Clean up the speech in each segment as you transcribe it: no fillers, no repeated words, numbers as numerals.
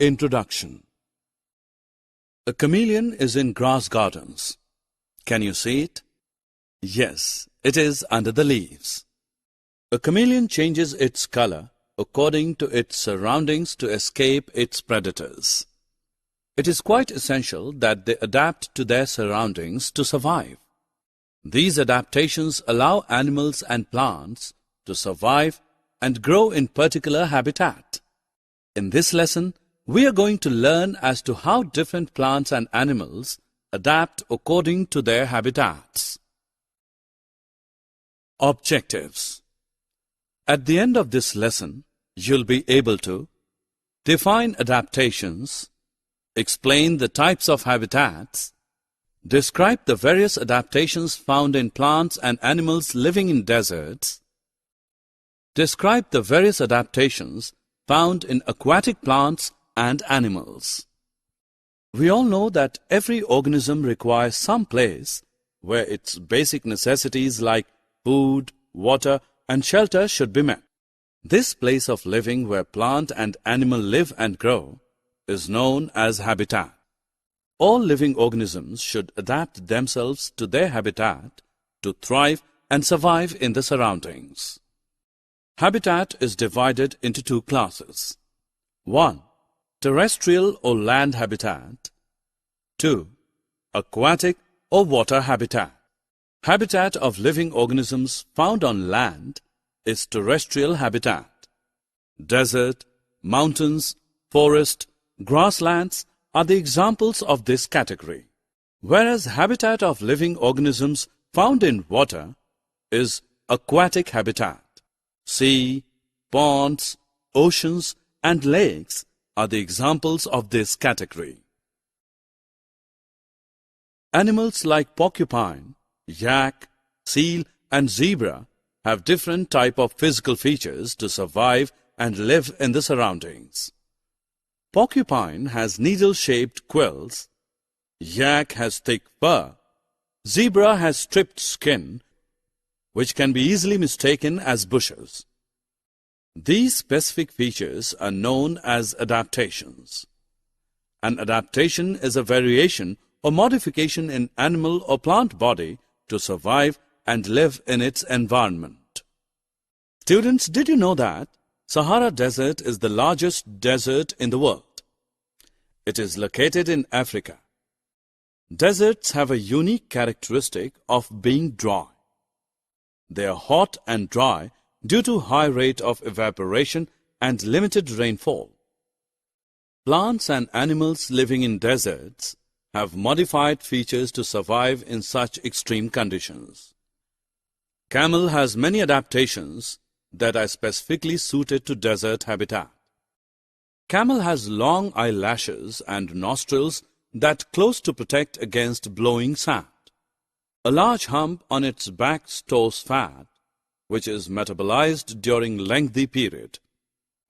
Introduction. A chameleon is in grass gardens. Can you see it? Yes, it is under the leaves. A chameleon changes its color according to its surroundings to escape its predators. It is quite essential that they adapt to their surroundings to survive. These adaptations allow animals and plants to survive and grow in particular habitat. In this lesson, we are going to learn as to how different plants and animals adapt according to their habitats. Objectives. At the end of this lesson, you'll be able to define adaptations, explain the types of habitats, describe the various adaptations found in plants and animals living in deserts, describe the various adaptations found in aquatic plants and animals. We all know that every organism requires some place where its basic necessities like food, water, and shelter should be met. This place of living where plant and animal live and grow is known as habitat. All living organisms should adapt themselves to their habitat to thrive and survive in the surroundings. Habitat is divided into two classes. 1. Terrestrial or land habitat. 2. Aquatic or water habitat. Habitat of living organisms found on land is terrestrial habitat. Desert, mountains, forest, grasslands are the examples of this category, whereas habitat of living organisms found in water is aquatic habitat. Sea, ponds, oceans, and lakes are the examples of this category. Animals like porcupine, yak, seal, and zebra have different type of physical features to survive and live in the surroundings. Porcupine has needle-shaped quills, yak has thick fur, zebra has stripped skin, which can be easily mistaken as bushes. These specific features are known as adaptations. An adaptation is a variation or modification in animal or plant body to survive and live in its environment. Students, did you know that Sahara Desert is the largest desert in the world? It is located in Africa. Deserts have a unique characteristic of being dry. They are hot and dry due to high rate of evaporation and limited rainfall. Plants and animals living in deserts have modified features to survive in such extreme conditions. Camel has many adaptations that are specifically suited to desert habitat. Camel has long eyelashes and nostrils that close to protect against blowing sand. A large hump on its back stores fat, which is metabolized during lengthy period.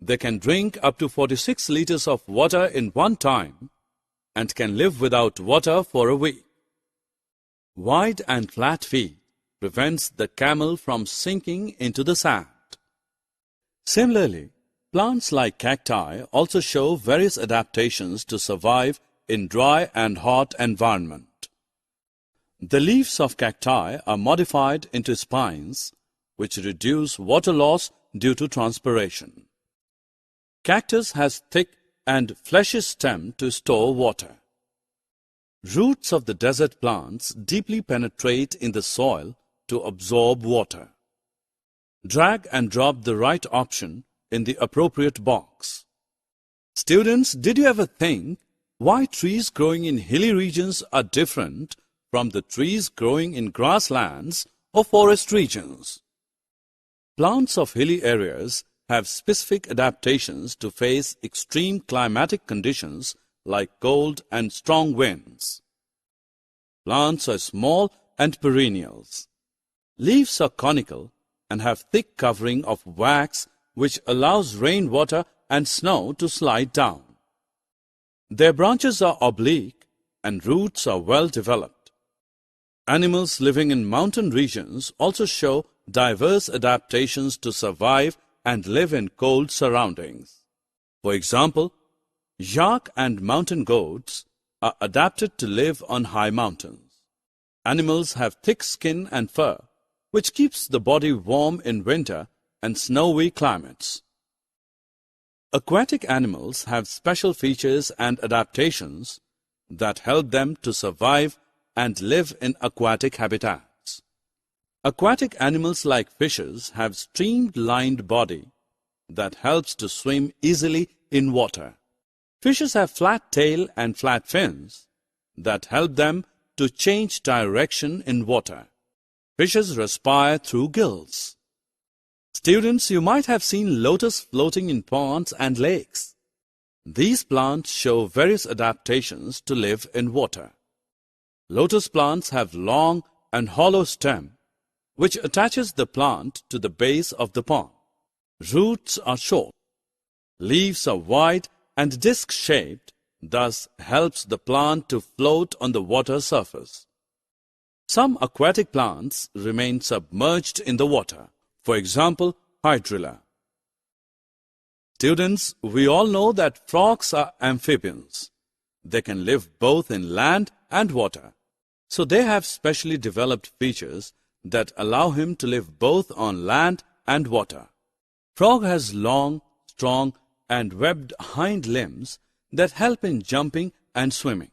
They can drink up to 46 liters of water in one time and can live without water for a week. Wide and flat feet prevents the camel from sinking into the sand. Similarly, plants like cacti also show various adaptations to survive in dry and hot environment. The leaves of cacti are modified into spines, which reduce water loss due to transpiration. Cactus has thick and fleshy stem to store water. Roots of the desert plants deeply penetrate in the soil to absorb water. Drag and drop the right option in the appropriate box. Students, did you ever think why trees growing in hilly regions are different from the trees growing in grasslands or forest regions? Plants of hilly areas have specific adaptations to face extreme climatic conditions like cold and strong winds. Plants are small and perennials. Leaves are conical and have thick covering of wax which allows rainwater and snow to slide down. Their branches are oblique and roots are well developed. Animals living in mountain regions also show diverse adaptations to survive and live in cold surroundings. For example, Yak and mountain goats are adapted to live on high mountains. Animals have thick skin and fur, which keeps the body warm in winter and snowy climates. Aquatic animals have special features and adaptations that help them to survive and live in aquatic habitats. Aquatic animals like fishes have streamlined body that helps to swim easily in water. Fishes have flat tail and flat fins that help them to change direction in water. Fishes respire through gills. Students, you might have seen lotus floating in ponds and lakes. These plants show various adaptations to live in water. Lotus plants have long and hollow stem, which attaches the plant to the base of the pond. Roots are short. Leaves are wide and disc-shaped, thus helps the plant to float on the water surface. Some aquatic plants remain submerged in the water. For example, hydrilla. Students, we all know that frogs are amphibians. They can live both in land and water. So they have specially developed features that allow him to live both on land and water. Frog has long, strong, and webbed hind limbs that help in jumping and swimming.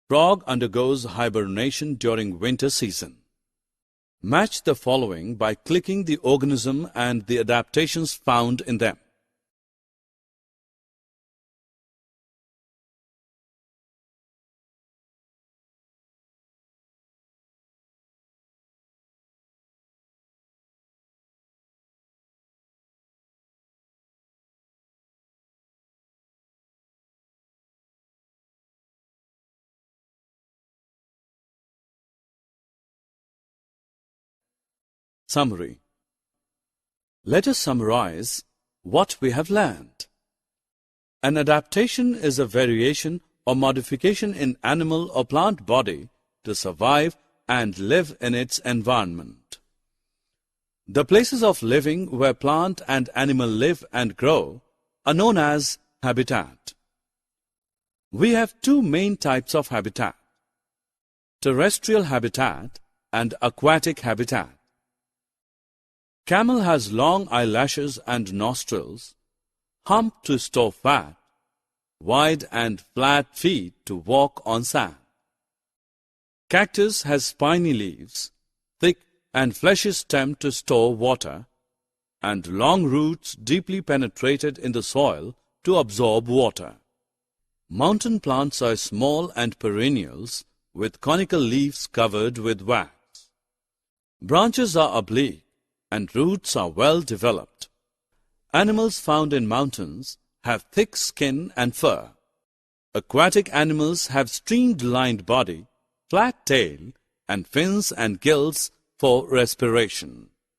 Frog undergoes hibernation during winter season. Match the following by clicking the organism and the adaptations found in them. Summary. Let us summarize what we have learned. An adaptation is a variation or modification in animal or plant body to survive and live in its environment. The places of living where plant and animal live and grow are known as habitat. We have two main types of habitat: terrestrial habitat and aquatic habitat. Camel has long eyelashes and nostrils, hump to store fat, wide and flat feet to walk on sand. Cactus has spiny leaves, thick and fleshy stem to store water, and long roots deeply penetrated in the soil to absorb water. Mountain plants are small and perennials with conical leaves covered with wax. Branches are oblique and roots are well developed. Animals found in mountains have thick skin and fur. Aquatic animals have streamlined body, flat tail, and fins and gills for respiration.